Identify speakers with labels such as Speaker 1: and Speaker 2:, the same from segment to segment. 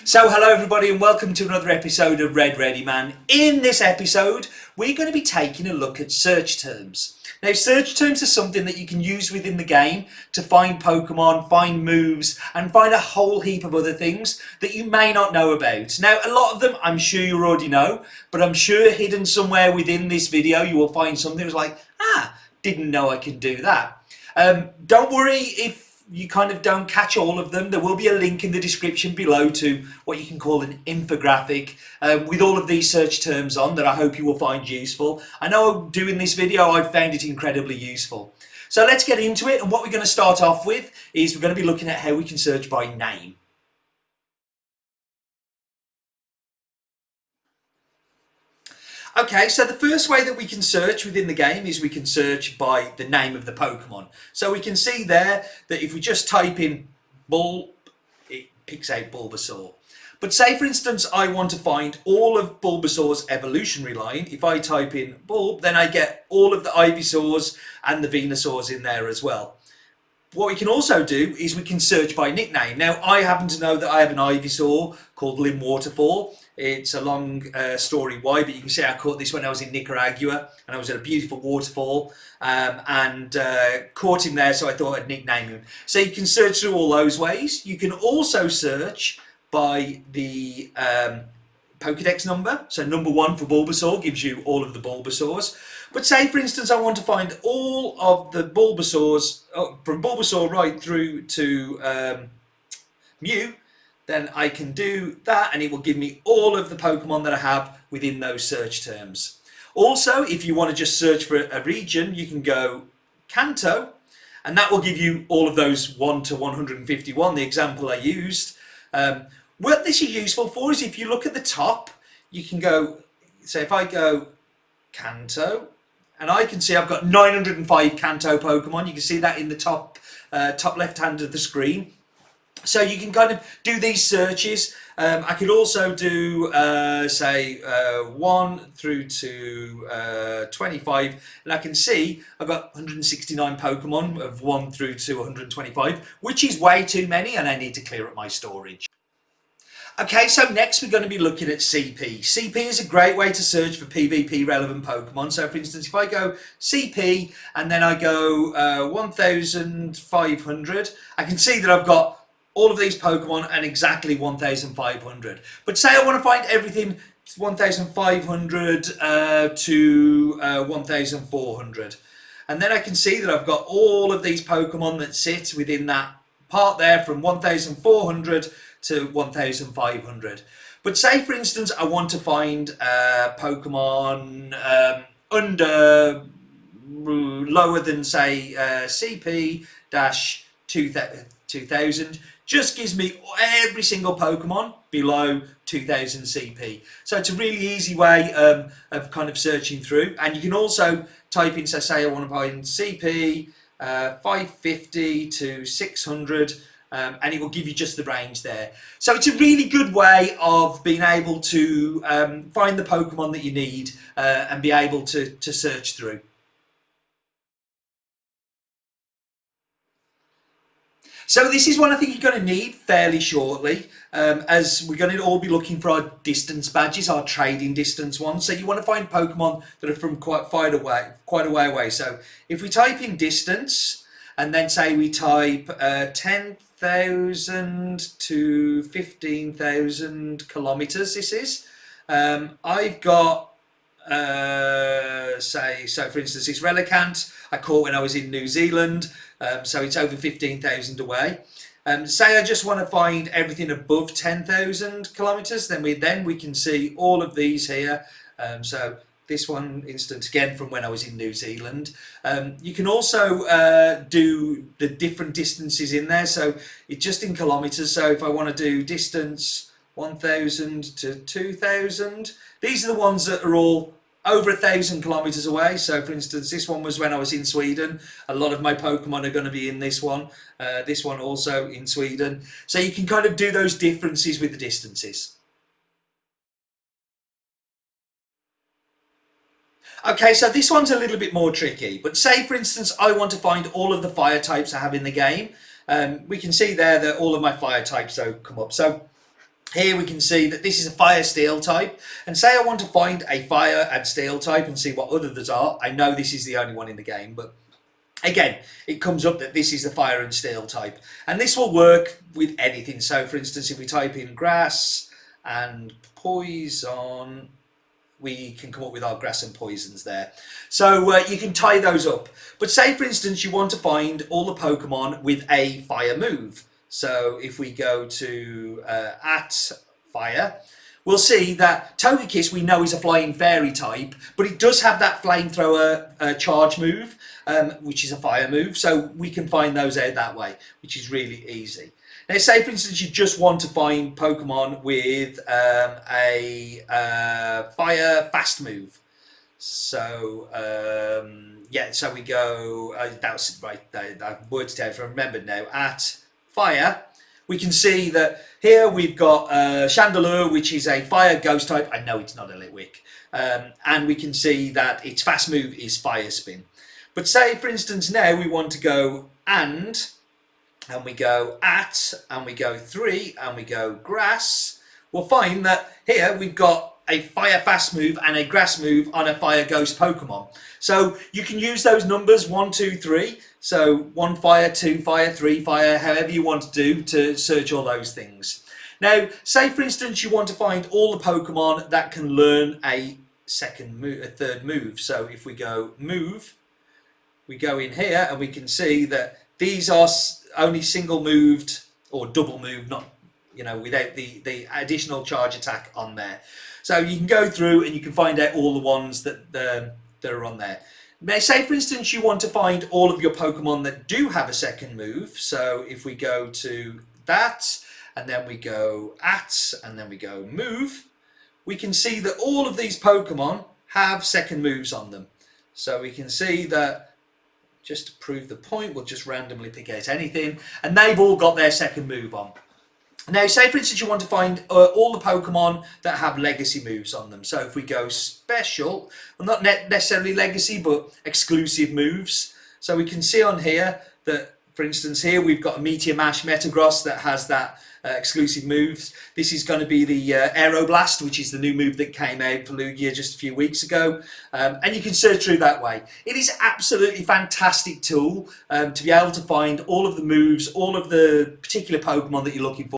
Speaker 1: So hello everybody and welcome to another episode of Red Ready Man. In this episode we're going to be taking a look at search terms. Now search terms are something that you can use within the game to find Pokemon, find moves and find a whole heap of other things that you may not know about. Now a lot of them I'm sure you already know, but I'm sure hidden somewhere within this video you will find something that's like, didn't know I could do that. Don't worry if you kind of don't catch all of them. There will be a link in the description below to what you can call an infographic with all of these search terms on that I hope you will find useful. I know doing this video I've found it incredibly useful. So let's get into it, and what we're going to start off with is we're going to be looking at how we can search by name. Okay, so the first way that we can search within the game is we can search by the name of the Pokemon. So we can see there that if we just type in Bulb, it picks out Bulbasaur. But say for instance I want to find all of Bulbasaur's evolutionary line. If I type in Bulb, then I get all of the Ivysaurs and the Venusaurs in there as well. What we can also do is we can search by nickname. Now I happen to know that I have an Ivysaur called Lim Waterfall. It's a long story why, but you can see I caught this when I was in Nicaragua and I was at a beautiful waterfall and caught him there, so I thought I'd nickname him. So you can search through all those ways. You can also search by the Pokedex number. So number 1 for Bulbasaur gives you all of the Bulbasaurs. But say for instance I want to find all of the Bulbasaurs from Bulbasaur right through to Mew, then I can do that and it will give me all of the Pokemon that I have within those search terms. Also, if you want to just search for a region, you can go Kanto, and that will give you all of those 1 to 151, the example I used. What this is useful for is if you look at the top, you can go, so if I go Kanto, and I can see I've got 905 Kanto Pokemon. You can see that in the top left hand of the screen. So you can kind of do these searches. I could also do, say, 1 through to 25, and I can see I've got 169 Pokemon of 1 through to 125, which is way too many, and I need to clear up my storage. Okay, so next we're going to be looking at CP. CP is a great way to search for PvP relevant Pokemon. So for instance, if I go CP and then I go 1500, I can see that I've got all of these Pokemon and exactly 1500. But say I want to find everything 1500 to 1400. And then I can see that I've got all of these Pokemon that sit within that part there from 1400 to 1500. But say for instance I want to find Pokemon under lower than say CP-2000, just gives me every single Pokemon below 2000 CP. So it's a really easy way of kind of searching through, and you can also type in, so say I want to find CP 550 to 600, and it will give you just the range there. So it's a really good way of being able to find the Pokemon that you need and be able to search through. So this is one I think you're going to need fairly shortly, as we're going to all be looking for our distance badges, our trading distance ones. So you want to find Pokemon that are from quite a way away. So if we type in distance, and then say we type 10,000 to 15,000 kilometers, this is, I've got, say, so for instance, this Relicanth I caught when I was in New Zealand, so it's over 15,000 away. Say I just want to find everything above 10,000 kilometers, then we can see all of these here. So this one instance again from when I was in New Zealand. You can also do the different distances in there, so it's just in kilometers. So if I want to do distance 1000 to 2000, these are the ones that are all over 1,000 kilometers away. So for instance, this one was when I was in Sweden. A lot of my Pokemon are going to be in this one also in Sweden. So you can kind of do those differences with the distances. Okay, so this one's a little bit more tricky, but say for instance I want to find all of the fire types I have in the game. We can see there that all of my fire types come up. So Here we can see that this is a fire steel type, and say I want to find a fire and steel type and see what others are. I know this is the only one in the game, but again, it comes up that this is the fire and steel type, and this will work with anything. So for instance, if we type in grass and poison, we can come up with our grass and poisons there. So you can tie those up. But say for instance you want to find all the Pokemon with a fire move. So if we go to at fire, we'll see that Togekiss we know is a flying fairy type, but it does have that flamethrower charge move, which is a fire move. So we can find those out that way, which is really easy. Now, say for instance you just want to find Pokemon with a fire fast move. So yeah, so we go. That was right. That word's down. I remembered now. At fire, we can see that here we've got Chandelure, which is a fire ghost type. I know it's not a Litwick, and we can see that its fast move is Fire Spin. But say for instance now we want to go and we go at, and we go 3, and we go grass, we'll find that here we've got a fire fast move and a grass move on a fire ghost Pokemon. So you can use those numbers 1, 2, 3. So 1 fire, 2 fire, 3 fire, however you want to do to search all those things. Now, say for instance you want to find all the Pokemon that can learn a third move. So if we go move, we go in here and we can see that these are only single moved or double moved, not without the additional charge attack on there. So you can go through and you can find out all the ones that are on there. Now, say for instance you want to find all of your Pokemon that do have a second move. So if we go to that, and then we go at, and then we go move, we can see that all of these Pokemon have second moves on them. So we can see that, just to prove the point, we'll just randomly pick out anything, and they've all got their second move on. Now, say for instance you want to find all the Pokemon that have legacy moves on them. So if we go special, well, not necessarily legacy, but exclusive moves. So we can see on here that, for instance, here we've got a Meteor Mash Metagross that has that exclusive moves. This is going to be the Aeroblast, which is the new move that came out for Lugia just a few weeks ago, and you can search through that way. It is absolutely fantastic tool to be able to find all of the moves, all of the particular Pokemon that you're looking for.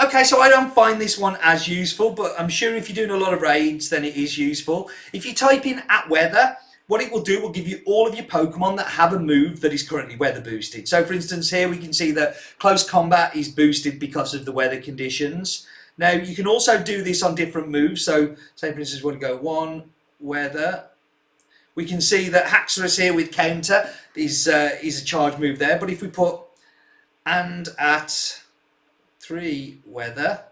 Speaker 1: Okay, so I don't find this one as useful, but I'm sure if you're doing a lot of raids, then it is useful. If you type in at weather, what it will do will give you all of your Pokemon that have a move that is currently weather boosted. So for instance here we can see that Close Combat is boosted because of the weather conditions. Now you can also do this on different moves. So say for instance we want to go 1 weather. We can see that Haxorus here with counter is a charge move there. But if we put and at 3 weather,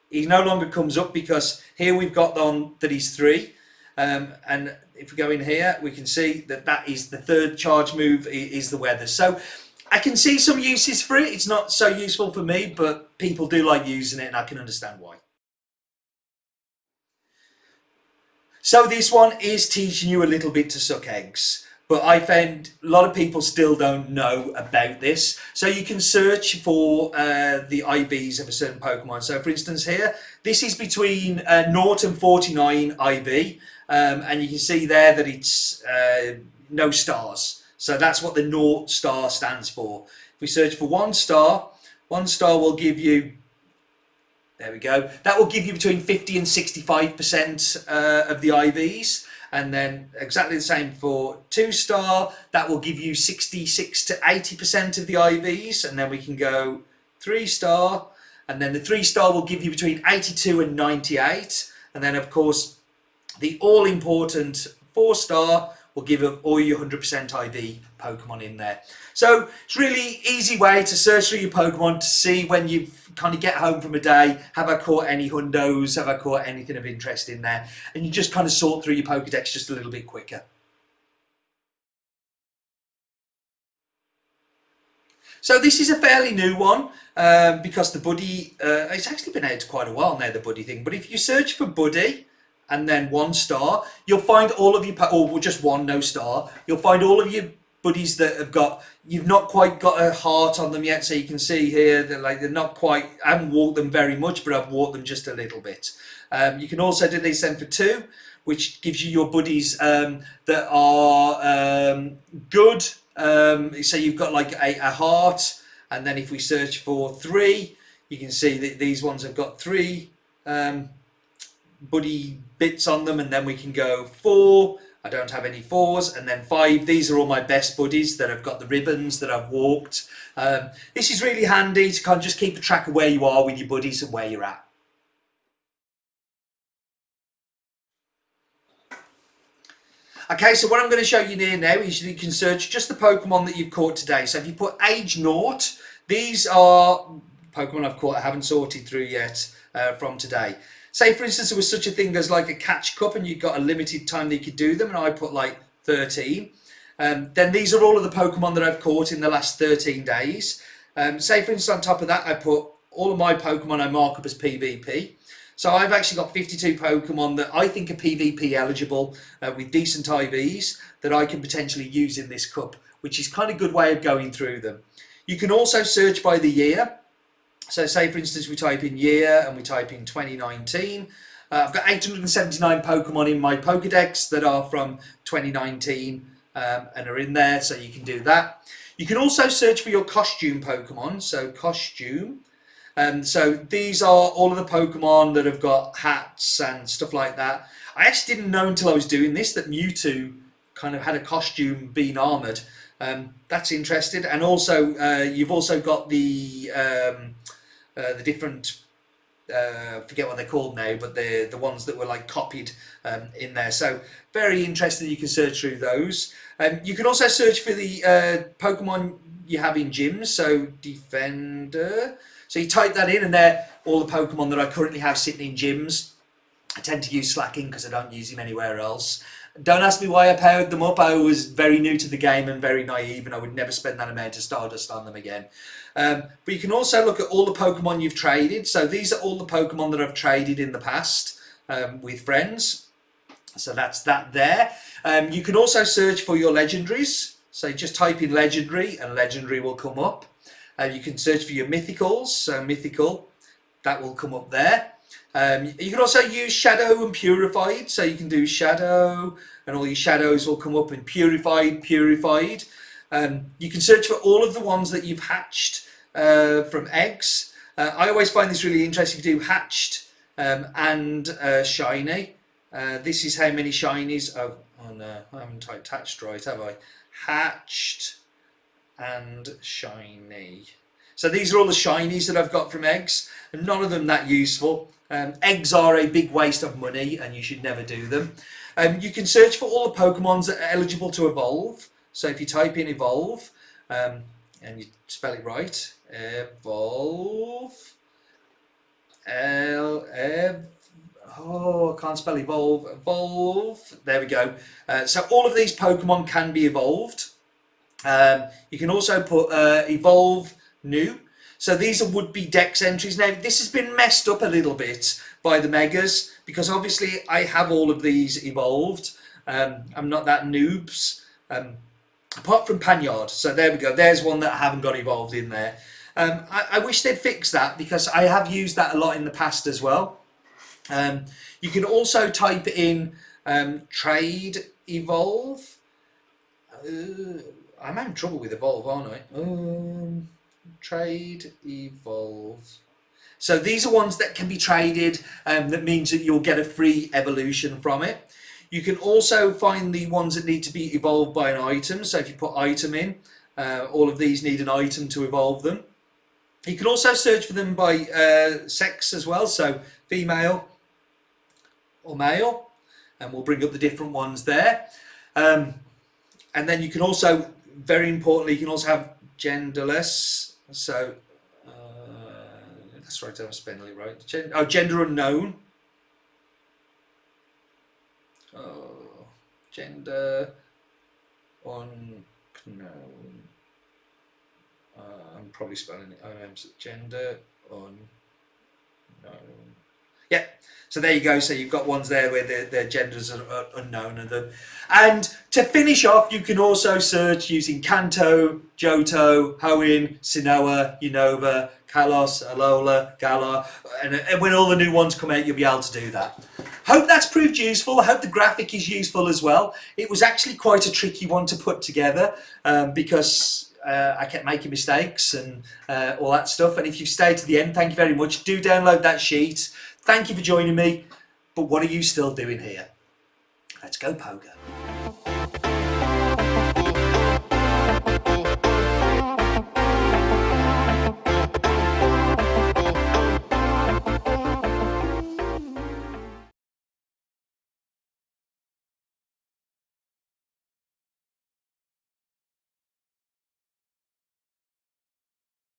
Speaker 1: he no longer comes up because here we've got on that he's 3. And if we go in here, we can see that that is the third charge move is the weather. So I can see some uses for it. It's not so useful for me, but people do like using it, and I can understand why. So this one is teaching you a little bit to suck eggs, but I found a lot of people still don't know about this. So you can search for the IVs of a certain Pokemon. So for instance here, this is between 0 and 49 IV. And you can see there that it's no stars. So that's what the 0 star stands for. If we search for 1 star, 1 star will give you, there we go, that will give you between 50 and 65% of the IVs. And then exactly the same for 2 star, that will give you 66 to 80% of the IVs. And then we can go 3 star, and then the 3 star will give you between 82 and 98. And then of course, the all-important 4 star will give all your 100% IV Pokemon in there. So it's really easy way to search through your Pokemon to see when you kind of get home from a day, have I caught any hundos, have I caught anything of interest in there, and you just kind of sort through your Pokedex just a little bit quicker. So this is a fairly new one because the Buddy, it's actually been out quite a while now, the Buddy thing, but if you search for Buddy, and then 1 star, you'll find all of your, or just 1 no star, you'll find all of your buddies that have got, you've not quite got a heart on them yet, so you can see here that like they're not quite, I haven't walked them very much, but I've walked them just a little bit. You can also do these then for 2, which gives you your buddies that are good. So you've got like a heart, and then if we search for 3, you can see that these ones have got 3 buddy bits on them, and then we can go 4. I don't have any 4s, and then 5. These are all my best buddies that have got the ribbons that I've walked. This is really handy to kind of just keep a track of where you are with your buddies and where you're at. Okay, so what I'm going to show you now is you can search just the Pokemon that you've caught today. So if you put age 0, these are Pokemon I've caught I haven't sorted through yet from today. Say for instance there was such a thing as like a catch cup and you've got a limited time that you could do them, and I put like 13. Then these are all of the Pokemon that I've caught in the last 13 days. Say for instance on top of that I put all of my Pokemon I mark up as PvP. So I've actually got 52 Pokemon that I think are PvP eligible with decent IVs that I can potentially use in this cup, which is kind of a good way of going through them. You can also search by the year. So say for instance we type in year and we type in 2019. I've got 879 Pokemon in my Pokedex that are from 2019 and are in there, so you can do that. You can also search for your costume Pokemon, so costume. So these are all of the Pokemon that have got hats and stuff like that. I actually didn't know until I was doing this that Mewtwo kind of had a costume being armoured. That's interesting. And also you've also got the different, forget what they're called now, but the ones that were like copied in there. So very interesting, you can search through those. You can also search for the Pokemon you have in gyms, so Defender. So you type that in and they're all the Pokemon that I currently have sitting in gyms. I tend to use Slacking because I don't use him anywhere else. Don't ask me why I powered them up. I was very new to the game and very naive, and I would never spend that amount of Stardust on them again. But you can also look at all the Pokemon you've traded. So these are all the Pokemon that I've traded in the past with friends. So that's that there. You can also search for your legendaries. So just type in legendary and legendary will come up. You can search for your mythicals, so mythical, that will come up there. You can also use shadow and purified, so you can do shadow and all your shadows will come up in purified. You can search for all of the ones that you've hatched from eggs. I always find this really interesting to do hatched and shiny. This is how many shinies, oh no, I haven't typed hatched right, have I? Hatched and shiny. So these are all the shinies that I've got from eggs, and none of them that useful. Eggs are a big waste of money and you should never do them. You can search for all the Pokemons that are eligible to evolve. So if you type in evolve and you spell it right, evolve, I can't spell evolve, there we go. So all of these Pokemon can be evolved. You can also put evolve new. So these are would-be Dex entries. Now this has been messed up a little bit by the Megas because obviously I have all of these evolved. I'm not that noobs. Apart from Panyard. So there we go. There's one that I haven't got evolved in there. I wish they'd fix that because I have used that a lot in the past as well. You can also type in trade evolve. I'm having trouble with evolve, aren't I? Trade evolve. So these are ones that can be traded, that means that you'll get a free evolution from it. You can also find the ones that need to be evolved by an item. So if you put item in, all of these need an item to evolve them. You can also search for them by sex as well, so female or male, and we'll bring up the different ones there. And then you can also, very importantly, you can also have genderless. So that's right, I'm spelling it right. Gender unknown. Gender unknown. I'm probably spelling it. Gender unknown. Yeah. So there you go. So you've got ones there where their genders are unknown. And to finish off, you can also search using Kanto, Johto, Hoenn, Sinnoh, Unova, Kalos, Alola, Galar. And when all the new ones come out, you'll be able to do that. Hope that's proved useful. I hope the graphic is useful as well. It was actually quite a tricky one to put together because I kept making mistakes and all that stuff. And if you've stayed to the end, thank you very much. Do download that sheet. Thank you for joining me. But what are you still doing here? Let's go pogo.